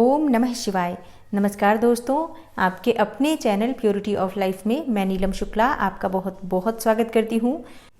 ओम नमः शिवाय। नमस्कार दोस्तों, आपके अपने चैनल प्योरिटी ऑफ लाइफ में मैं नीलम शुक्ला आपका बहुत बहुत स्वागत करती हूँ।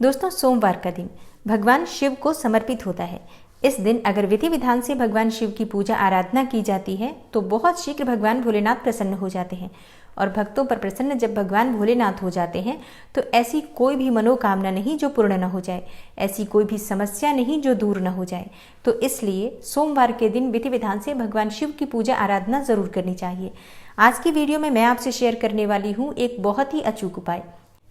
दोस्तों, सोमवार का दिन भगवान शिव को समर्पित होता है। इस दिन अगर विधि विधान से भगवान शिव की पूजा आराधना की जाती है तो बहुत शीघ्र भगवान भोलेनाथ प्रसन्न हो जाते हैं। और भक्तों पर प्रसन्न जब भगवान भोलेनाथ हो जाते हैं तो ऐसी कोई भी मनोकामना नहीं जो पूर्ण न हो जाए, ऐसी कोई भी समस्या नहीं जो दूर न हो जाए। तो इसलिए सोमवार के दिन विधि विधान से भगवान शिव की पूजा आराधना जरूर करनी चाहिए। आज की वीडियो में मैं आपसे शेयर करने वाली हूँ एक बहुत ही अचूक उपाय।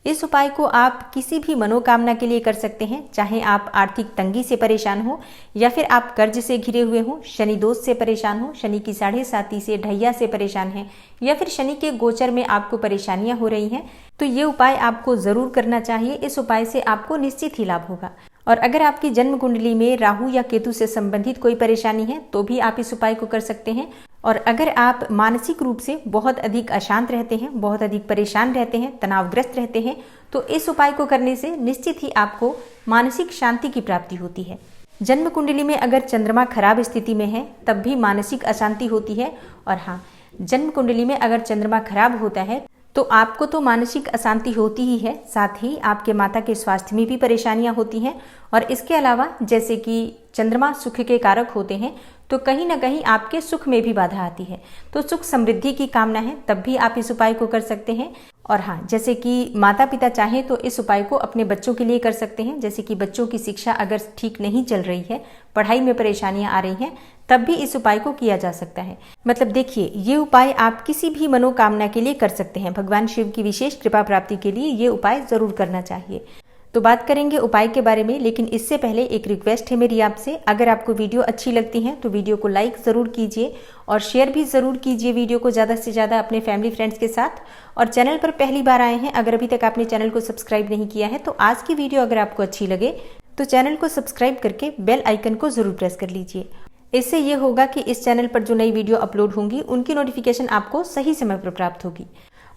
इस उपाय को आप किसी भी मनोकामना के लिए कर सकते हैं, चाहे आप आर्थिक तंगी से परेशान हो या फिर आप कर्ज से घिरे हुए हो, शनि दोष से परेशान हो, शनि की 7.5 से ढैया से परेशान हैं या फिर शनि के गोचर में आपको परेशानियां हो रही हैं, तो ये उपाय आपको जरूर करना चाहिए। इस उपाय से आपको निश्चित ही लाभ होगा। और अगर आपकी जन्म कुंडली में राहु या केतु से संबंधित कोई परेशानी है तो भी आप इस उपाय को कर सकते हैं। और अगर आप मानसिक रूप से बहुत अधिक अशांत रहते हैं, बहुत अधिक परेशान रहते हैं, तनावग्रस्त रहते हैं, तो इस उपाय को करने से निश्चित ही आपको मानसिक शांति की प्राप्ति होती है। जन्म कुंडली में अगर चंद्रमा खराब स्थिति में है तब भी मानसिक अशांति होती है। और हाँ, जन्म कुंडली में अगर चंद्रमा खराब होता है तो आपको तो मानसिक अशांति होती ही है, साथ ही आपके माता के स्वास्थ्य में भी परेशानियां होती हैं। और इसके अलावा जैसे कि चंद्रमा सुख के कारक होते हैं तो कहीं ना कहीं आपके सुख में भी बाधा आती है। तो सुख समृद्धि की कामना है तब भी आप इस उपाय को कर सकते हैं। और हाँ, जैसे कि माता पिता चाहें तो इस उपाय को अपने बच्चों के लिए कर सकते हैं। जैसे कि बच्चों की शिक्षा अगर ठीक नहीं चल रही है, पढ़ाई में परेशानियां आ रही हैं, तब भी इस उपाय को किया जा सकता है। मतलब देखिए, ये उपाय आप किसी भी मनोकामना के लिए कर सकते हैं। भगवान शिव की विशेष कृपा प्राप्ति के लिए ये उपाय जरूर करना चाहिए। तो बात करेंगे उपाय के बारे में, लेकिन इससे पहले एक रिक्वेस्ट है मेरी आपसे। अगर आपको वीडियो अच्छी लगती है तो वीडियो को लाइक ज़रूर कीजिए और शेयर भी ज़रूर कीजिए वीडियो को ज़्यादा से ज़्यादा अपने फैमिली फ्रेंड्स के साथ। और चैनल पर पहली बार आए हैं, अगर अभी तक आपने चैनल को सब्सक्राइब नहीं किया है तो आज की वीडियो अगर आपको अच्छी लगे तो चैनल को सब्सक्राइब करके बेल आइकन को ज़रूर प्रेस कर लीजिए। इससे ये होगा कि इस चैनल पर जो नई वीडियो अपलोड होंगी उनकी नोटिफिकेशन आपको सही समय पर प्राप्त होगी।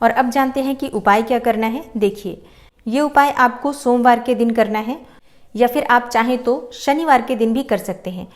और अब जानते हैं कि उपाय क्या करना है। देखिए, ये उपाय आपको सोमवार के दिन करना है या फिर आप चाहें तो शनिवार के दिन भी कर सकते हैं।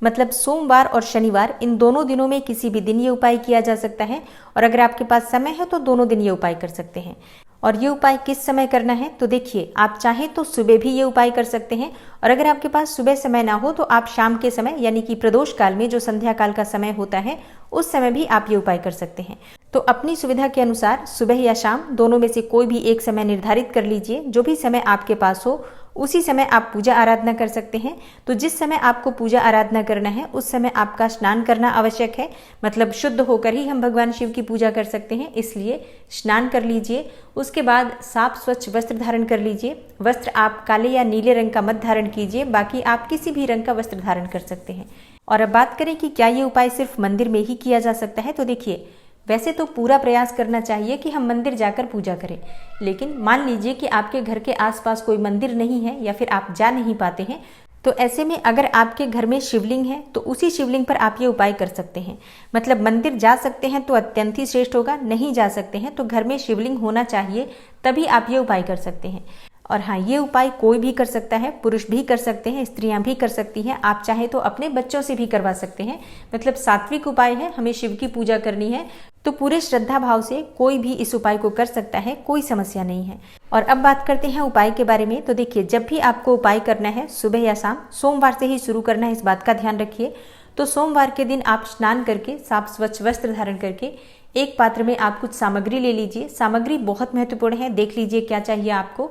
मतलब सोमवार और शनिवार इन दोनों दिनों में किसी भी दिन ये उपाय किया जा सकता है। और अगर आपके पास समय है तो दोनों दिन ये उपाय कर सकते हैं। और ये उपाय किस समय करना है तो देखिए, आप चाहें तो सुबह भी ये उपाय कर सकते हैं। और अगर आपके पास सुबह समय ना हो तो आप शाम के समय यानी कि प्रदोष काल में जो संध्या काल का समय होता है उस समय भी आप ये उपाय कर सकते हैं। तो अपनी सुविधा के अनुसार सुबह या शाम दोनों में से कोई भी एक समय निर्धारित कर लीजिए। जो भी समय आपके पास हो उसी समय आप पूजा आराधना कर सकते हैं। तो जिस समय आपको पूजा आराधना करना है उस समय आपका स्नान करना आवश्यक है। मतलब शुद्ध होकर ही हम भगवान शिव की पूजा कर सकते हैं, इसलिए स्नान कर लीजिए। उसके बाद साफ स्वच्छ वस्त्र धारण कर लीजिए। वस्त्र आप काले या नीले रंग का मत धारण कीजिए, बाकी आप किसी भी रंग का वस्त्र धारण कर सकते हैं। और अब बात करें कि क्या ये उपाय सिर्फ मंदिर में ही किया जा सकता है, तो देखिए, वैसे तो पूरा प्रयास करना चाहिए कि हम मंदिर जाकर पूजा करें, लेकिन मान लीजिए कि आपके घर के आसपास कोई मंदिर नहीं है या फिर आप जा नहीं पाते हैं, तो ऐसे में अगर आपके घर में शिवलिंग है तो उसी शिवलिंग पर आप ये उपाय कर सकते हैं। मतलब मंदिर जा सकते हैं तो अत्यंत ही श्रेष्ठ होगा, नहीं जा सकते हैं तो घर में शिवलिंग होना चाहिए, तभी आप ये उपाय कर सकते हैं। और हाँ, ये उपाय कोई भी कर सकता है, पुरुष भी कर सकते हैं, स्त्रियां भी कर सकती हैं। आप चाहे तो अपने बच्चों से भी करवा सकते हैं। मतलब सात्विक उपाय है, हमें शिव की पूजा करनी है तो पूरे श्रद्धा भाव से कोई भी इस उपाय को कर सकता है, कोई समस्या नहीं है। और अब बात करते हैं उपाय के बारे में। तो देखिए, जब भी आपको उपाय करना है सुबह या शाम, सोमवार से ही शुरू करना है, इस बात का ध्यान रखिए। तो सोमवार के दिन आप स्नान करके साफ स्वच्छ वस्त्र धारण करके एक पात्र में आप कुछ सामग्री ले लीजिए। सामग्री बहुत महत्वपूर्ण है, देख लीजिए क्या चाहिए आपको।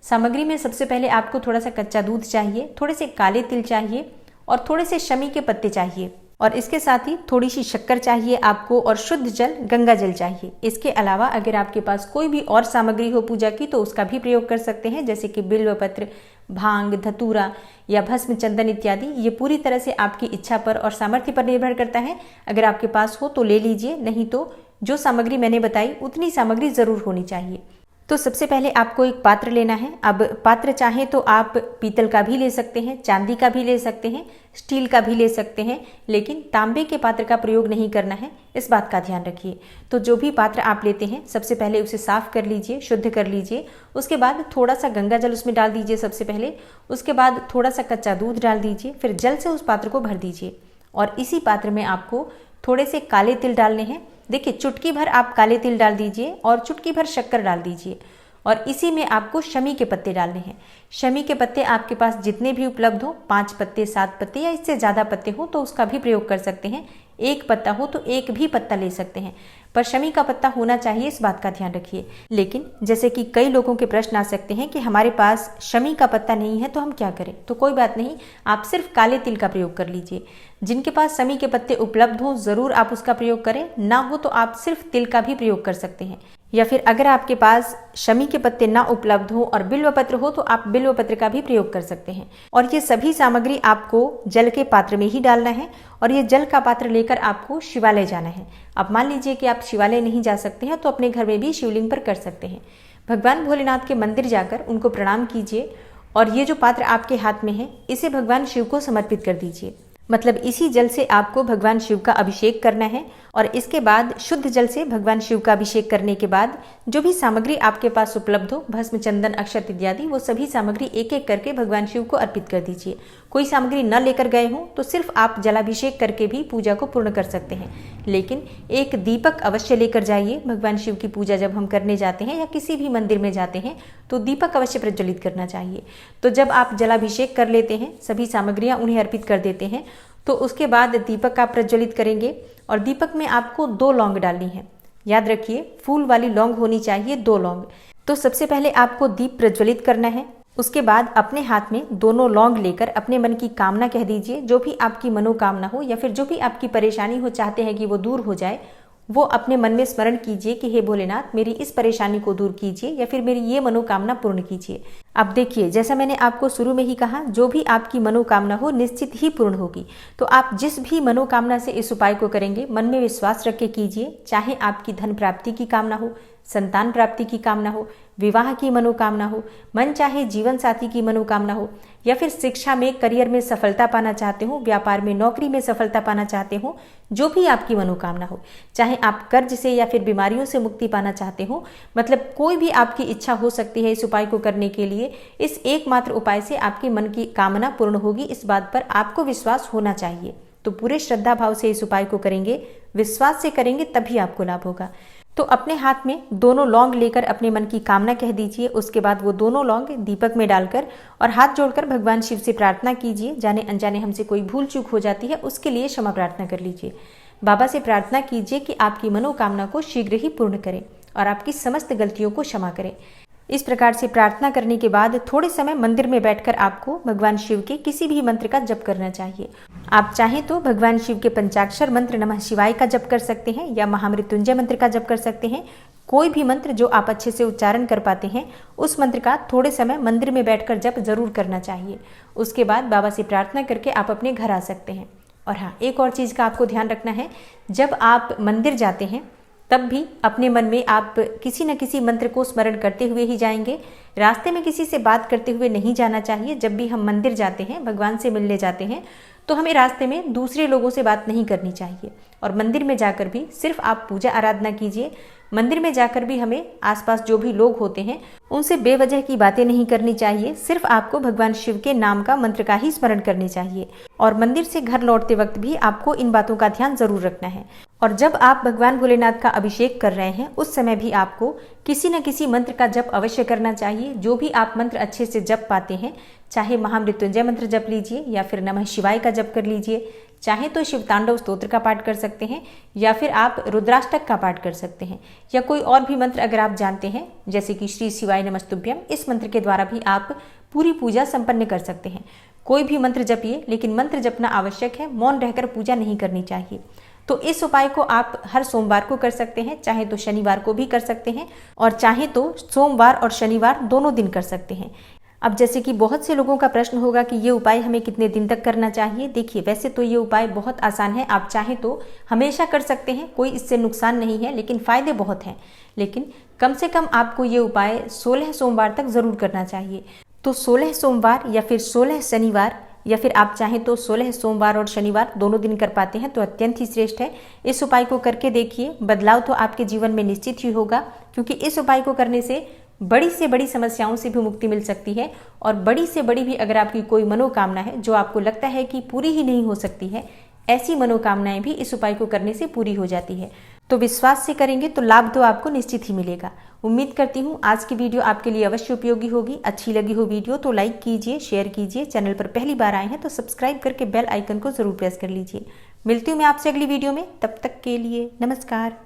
सामग्री में सबसे पहले आपको थोड़ा सा कच्चा दूध चाहिए, थोड़े से काले तिल चाहिए और थोड़े से शमी के पत्ते चाहिए। और इसके साथ ही थोड़ी सी शक्कर चाहिए आपको और शुद्ध जल, गंगा जल चाहिए। इसके अलावा अगर आपके पास कोई भी और सामग्री हो पूजा की तो उसका भी प्रयोग कर सकते हैं, जैसे कि बिल्व पत्र, भांग, धतूरा या भस्म, चंदन इत्यादि। ये पूरी तरह से आपकी इच्छा पर और सामर्थ्य पर निर्भर करता है। अगर आपके पास हो तो ले लीजिए, नहीं तो जो सामग्री मैंने बताई उतनी सामग्री जरूर होनी चाहिए। तो सबसे पहले आपको एक पात्र लेना है। अब पात्र चाहे तो आप पीतल का भी ले सकते हैं, चांदी का भी ले सकते हैं, स्टील का भी ले सकते हैं, लेकिन तांबे के पात्र का प्रयोग नहीं करना है, इस बात का ध्यान रखिए। तो जो भी पात्र आप लेते हैं सबसे पहले उसे साफ कर लीजिए, शुद्ध कर लीजिए। उसके बाद थोड़ा सा गंगा जल उसमें डाल दीजिए सबसे पहले। उसके बाद थोड़ा सा कच्चा दूध डाल दीजिए, फिर जल से उस पात्र को भर दीजिए। और इसी पात्र में आपको थोड़े से काले तिल डालने हैं। देखिए, चुटकी भर आप काले तिल डाल दीजिए और चुटकी भर शक्कर डाल दीजिए और इसी में आपको शमी के पत्ते डालने हैं। शमी के पत्ते आपके पास जितने भी उपलब्ध हो, 5 पत्ते, 7 पत्ते या इससे ज़्यादा पत्ते हो तो उसका भी प्रयोग कर सकते हैं। 1 पत्ता हो तो 1 भी पत्ता ले सकते हैं, पर शमी का पत्ता होना चाहिए, इस बात का ध्यान रखिए। लेकिन जैसे कि कई लोगों के प्रश्न आ सकते हैं कि हमारे पास शमी का पत्ता नहीं है तो हम क्या करें, तो कोई बात नहीं, आप सिर्फ काले तिल का प्रयोग कर लीजिए। जिनके पास शमी के पत्ते उपलब्ध हो ज़रूर आप उसका प्रयोग करें, ना हो तो आप सिर्फ तिल का भी प्रयोग कर सकते हैं। या फिर अगर आपके पास शमी के पत्ते ना उपलब्ध हो और बिल्व पत्र हो तो आप बिल्व पत्र का भी प्रयोग कर सकते हैं। और ये सभी सामग्री आपको जल के पात्र में ही डालना है और ये जल का पात्र लेकर आपको शिवालय जाना है। अब मान लीजिए कि आप शिवालय नहीं जा सकते हैं तो अपने घर में भी शिवलिंग पर कर सकते हैं। भगवान भोलेनाथ के मंदिर जाकर उनको प्रणाम कीजिए और ये जो पात्र आपके हाथ में है इसे भगवान शिव को समर्पित कर दीजिए। मतलब इसी जल से आपको भगवान शिव का अभिषेक करना है और इसके बाद शुद्ध जल से भगवान शिव का अभिषेक करने के बाद जो भी सामग्री आपके पास उपलब्ध हो, भस्म, चंदन, अक्षत इत्यादि, वो सभी सामग्री एक एक करके भगवान शिव को अर्पित कर दीजिए। कोई सामग्री न लेकर गए हो तो सिर्फ आप जलाभिषेक करके भी पूजा को पूर्ण कर सकते हैं, लेकिन एक दीपक अवश्य लेकर जाइए। भगवान शिव की पूजा जब हम करने जाते हैं या किसी भी मंदिर में जाते हैं तो दीपक अवश्य प्रज्वलित करना चाहिए। तो जब आप जलाभिषेक कर लेते हैं, सभी सामग्रियां उन्हें अर्पित कर देते हैं, तो उसके बाद दीपक आप प्रज्वलित करेंगे और दीपक में आपको 2 लौंग डालनी है। याद रखिए, फूल वाली लौंग होनी चाहिए, 2 लौंग। तो सबसे पहले आपको दीप प्रज्वलित करना है। उसके बाद अपने हाथ में दोनों लौंग लेकर अपने मन की कामना कह दीजिए। जो भी आपकी मनोकामना हो या फिर जो भी आपकी परेशानी हो, चाहते हैं कि वो दूर हो जाए, वो अपने मन में स्मरण कीजिए कि हे भोलेनाथ, मेरी इस परेशानी को दूर कीजिए या फिर मेरी ये मनोकामना पूर्ण कीजिए। अब देखिए, जैसा मैंने आपको शुरू में ही कहा, जो भी आपकी मनोकामना हो निश्चित ही पूर्ण होगी। तो आप जिस भी मनोकामना से इस उपाय को करेंगे, मन में विश्वास रख के कीजिए। चाहे आपकी धन प्राप्ति की कामना हो, संतान प्राप्ति की कामना हो, विवाह की मनोकामना हो, मन चाहे जीवन साथी की मनोकामना हो, या फिर शिक्षा में, करियर में सफलता पाना चाहते हो, व्यापार में, नौकरी में सफलता पाना चाहते हो, जो भी आपकी मनोकामना हो, चाहे आप कर्ज से या फिर बीमारियों से मुक्ति पाना चाहते हो, मतलब कोई भी आपकी इच्छा हो सकती है इस उपाय को करने के लिए। इस एकमात्र उपाय से आपकी मन की कामना पूर्ण होगी, इस बात पर आपको विश्वास होना चाहिए। तो पूरे श्रद्धा भाव से इस उपाय को करेंगे, विश्वास से करेंगे, तभी आपको लाभ होगा। तो अपने हाथ में दोनों लौंग लेकर अपने मन की कामना कह दीजिए। उसके बाद वो दोनों लौंग दीपक में डालकर और हाथ जोड़कर भगवान शिव से प्रार्थना कीजिए। जाने अनजाने हमसे कोई भूल चूक हो जाती है, उसके लिए क्षमा प्रार्थना कर लीजिए। बाबा से प्रार्थना कीजिए कि आपकी मनोकामना को शीघ्र ही पूर्ण करें और आपकी समस्त गलतियों को क्षमा करें। इस प्रकार से प्रार्थना करने के बाद थोड़े समय मंदिर में बैठकर आपको भगवान शिव के किसी भी मंत्र का जप करना चाहिए। आप चाहें तो भगवान शिव के पंचाक्षर मंत्र नमः शिवाय का जप कर सकते हैं या महामृत्युंजय मंत्र का जप कर सकते हैं। कोई भी मंत्र जो आप अच्छे से उच्चारण कर पाते हैं, उस मंत्र का थोड़े समय मंदिर में बैठकर जप जरूर करना चाहिए। उसके बाद बाबा से प्रार्थना करके आप अपने घर आ सकते हैं। और हाँ, एक और चीज़ का आपको ध्यान रखना है, जब आप मंदिर जाते हैं तब भी अपने मन में आप किसी न किसी मंत्र को स्मरण करते हुए ही जाएंगे। रास्ते में किसी से बात करते हुए नहीं जाना चाहिए। जब भी हम मंदिर जाते हैं, भगवान से मिलने जाते हैं, तो हमें रास्ते में दूसरे लोगों से बात नहीं करनी चाहिए। और मंदिर में जाकर भी सिर्फ आप पूजा आराधना कीजिए। मंदिर में जाकर भी हमें आसपास जो भी लोग होते हैं उनसे बेवजह की बातें नहीं करनी चाहिए। सिर्फ आपको भगवान शिव के नाम का, मंत्र का ही स्मरण करनी चाहिए। और मंदिर से घर लौटते वक्त भी आपको इन बातों का ध्यान जरूर रखना है। और जब आप भगवान भोलेनाथ का अभिषेक कर रहे हैं, उस समय भी आपको किसी न किसी मंत्र का जप अवश्य करना चाहिए। जो भी आप मंत्र अच्छे से जप पाते हैं, चाहे महामृत्युंजय मंत्र जप लीजिए या फिर नमः शिवाय का जप कर लीजिए, चाहे तो शिव तांडव स्तोत्र का पाठ कर सकते हैं या फिर आप रुद्राष्टक का पाठ कर सकते हैं, या कोई और भी मंत्र अगर आप जानते हैं, जैसे कि श्री शिवाय नमस्तुभ्यम, इस मंत्र के द्वारा भी आप पूरी पूजा संपन्न कर सकते हैं। कोई भी मंत्र जपिए, लेकिन मंत्र जपना आवश्यक है, मौन रहकर पूजा नहीं करनी चाहिए। तो इस उपाय को आप हर सोमवार को कर सकते हैं, चाहे तो शनिवार को भी कर सकते हैं और चाहे तो सोमवार और शनिवार दोनों दिन कर सकते हैं। अब जैसे कि बहुत से लोगों का प्रश्न होगा कि ये उपाय हमें कितने दिन तक करना चाहिए। देखिए, वैसे तो ये उपाय बहुत आसान है, आप चाहें तो हमेशा कर सकते हैं, कोई इससे नुकसान नहीं है, लेकिन फायदे बहुत हैं। लेकिन कम से कम आपको ये उपाय 16 सोमवार तक जरूर करना चाहिए। तो 16 सोमवार या फिर 16 शनिवार, या फिर आप चाहें तो 16 सोमवार और शनिवार दोनों दिन कर पाते हैं तो अत्यंत ही श्रेष्ठ है। इस उपाय को करके देखिए, बदलाव तो आपके जीवन में निश्चित ही होगा, क्योंकि इस उपाय को करने से बड़ी से बड़ी समस्याओं से भी मुक्ति मिल सकती है। और बड़ी से बड़ी भी अगर आपकी कोई मनोकामना है जो आपको लगता है कि पूरी ही नहीं हो सकती है, ऐसी मनोकामनाएं भी इस उपाय को करने से पूरी हो जाती है। तो विश्वास से करेंगे तो लाभ तो आपको निश्चित ही मिलेगा। उम्मीद करती हूँ आज की वीडियो आपके लिए अवश्य उपयोगी होगी। अच्छी लगी हो वीडियो तो लाइक कीजिए, शेयर कीजिए। चैनल पर पहली बार आए हैं तो सब्सक्राइब करके बेल आइकन को जरूर प्रेस कर लीजिए। मिलती हूँ मैं आपसे अगली वीडियो में, तब तक के लिए नमस्कार।